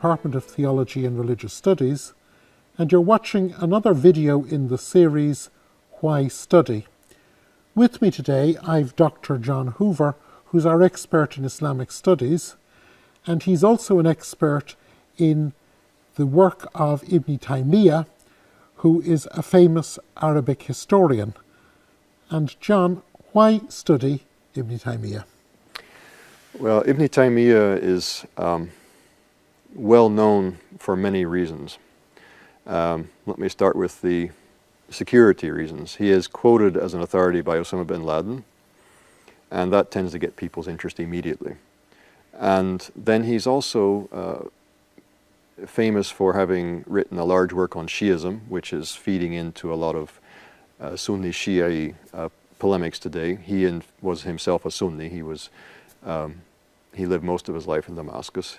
Department of Theology and Religious Studies, and you're watching another video in the series, Why Study? With me today, I've Dr. John Hoover, who's our expert in Islamic studies, and he's also an expert in the work of Ibn Taymiyyah, who is a famous Arabic historian. And John, why study Ibn Taymiyyah? Well, Ibn Taymiyyah is well known for many reasons. Let me start with the security reasons. He is quoted as an authority by Osama bin Laden, and that tends to get people's interest immediately. And then he's also famous for having written a large work on Shiism, which is feeding into a lot of Sunni Shia polemics today. He was himself a Sunni. He lived most of his life in Damascus,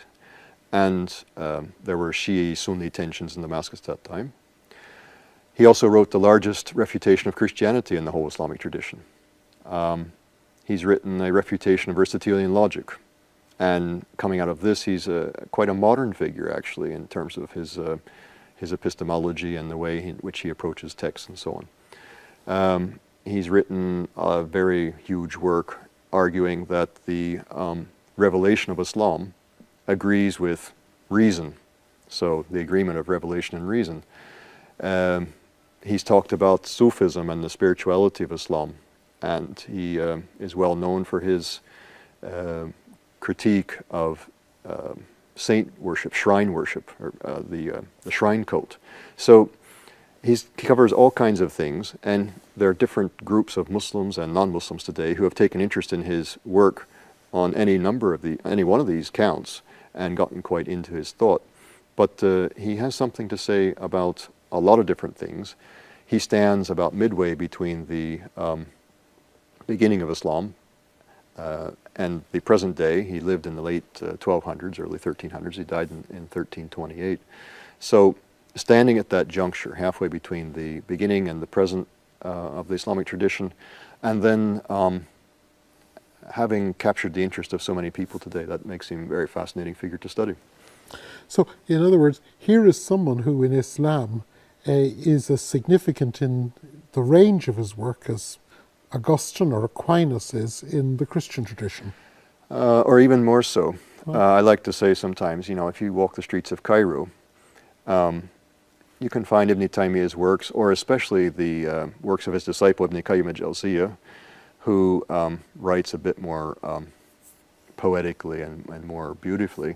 and there were Shia-Sunni tensions in Damascus at that time. He also wrote the largest refutation of Christianity in the whole Islamic tradition. He's written a refutation of Aristotelian logic, and coming out of this, he's quite a modern figure, actually, in terms of his epistemology and the way in which he approaches texts and so on. He's written a very huge work arguing that the revelation of Islam agrees with reason, so the agreement of revelation and reason. He's talked about Sufism and the spirituality of Islam, and he is well known for his critique of saint worship, shrine worship, or the shrine cult. So he covers all kinds of things, and there are different groups of Muslims and non-Muslims today who have taken interest in his work on any one of these counts and gotten quite into his thought. But he has something to say about a lot of different things. He stands about midway between the beginning of Islam and the present day. He lived in the late 1200s, early 1300s. He died in 1328. So standing at that juncture, halfway between the beginning and the present of the Islamic tradition, and then having captured the interest of so many people today, that makes him a very fascinating figure to study. So, in other words, here is someone who in Islam is as significant in the range of his work as Augustine or Aquinas is in the Christian tradition. Or even more so. I like to say sometimes, if you walk the streets of Cairo, you can find Ibn Taymiyyah's works, or especially the works of his disciple Ibn Qayyim al-Jawziyya, who writes a bit more poetically and more beautifully.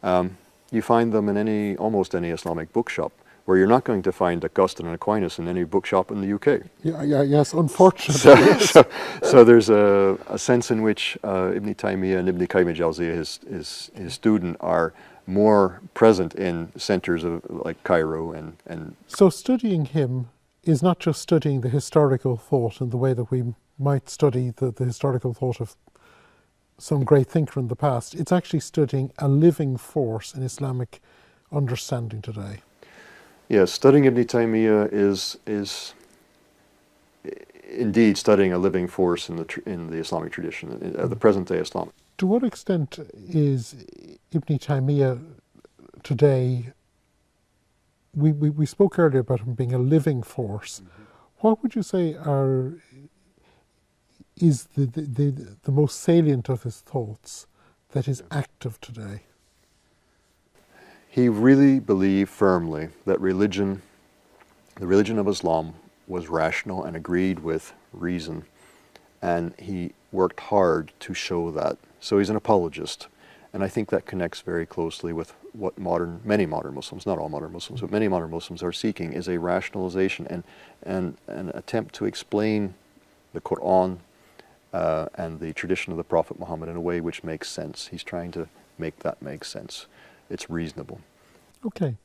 You find them in almost any Islamic bookshop, where you're not going to find Augustine and Aquinas in any bookshop in the UK. Yes, unfortunately. So there's a sense in which Ibn Taymiyyah and Ibn Qayyim al-Jawziyya, his student, are more present in centers like Cairo and. So studying him is not just studying the historical thought in the way that we might study the historical thought of some great thinker in the past. It's actually studying a living force in Islamic understanding today. Yes, studying Ibn Taymiyyah is indeed studying a living force in the Islamic tradition, the present-day Islam. To what extent is Ibn Taymiyyah today? We spoke earlier about him being a living force. Mm-hmm. What would you say is the most salient of his thoughts that is active today? He really believed firmly that the religion of Islam was rational and agreed with reason, and he worked hard to show that. So he's an apologist, and I think that connects very closely with what many modern Muslims, not all modern Muslims, but many modern Muslims are seeking, is a rationalization and an attempt to explain the Quran and the tradition of the Prophet Muhammad in a way which makes sense. He's trying to make that make sense. It's reasonable. Okay.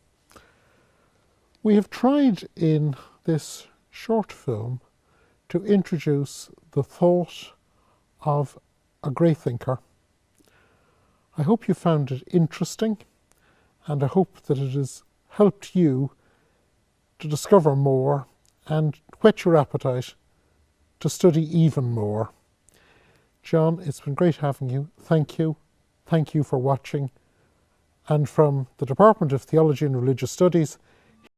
We have tried in this short film to introduce the thought of a great thinker. I hope you found it interesting, and I hope that it has helped you to discover more and whet your appetite to study even more. John, it's been great having you. Thank you. Thank you for watching. and from the Department of Theology and Religious Studies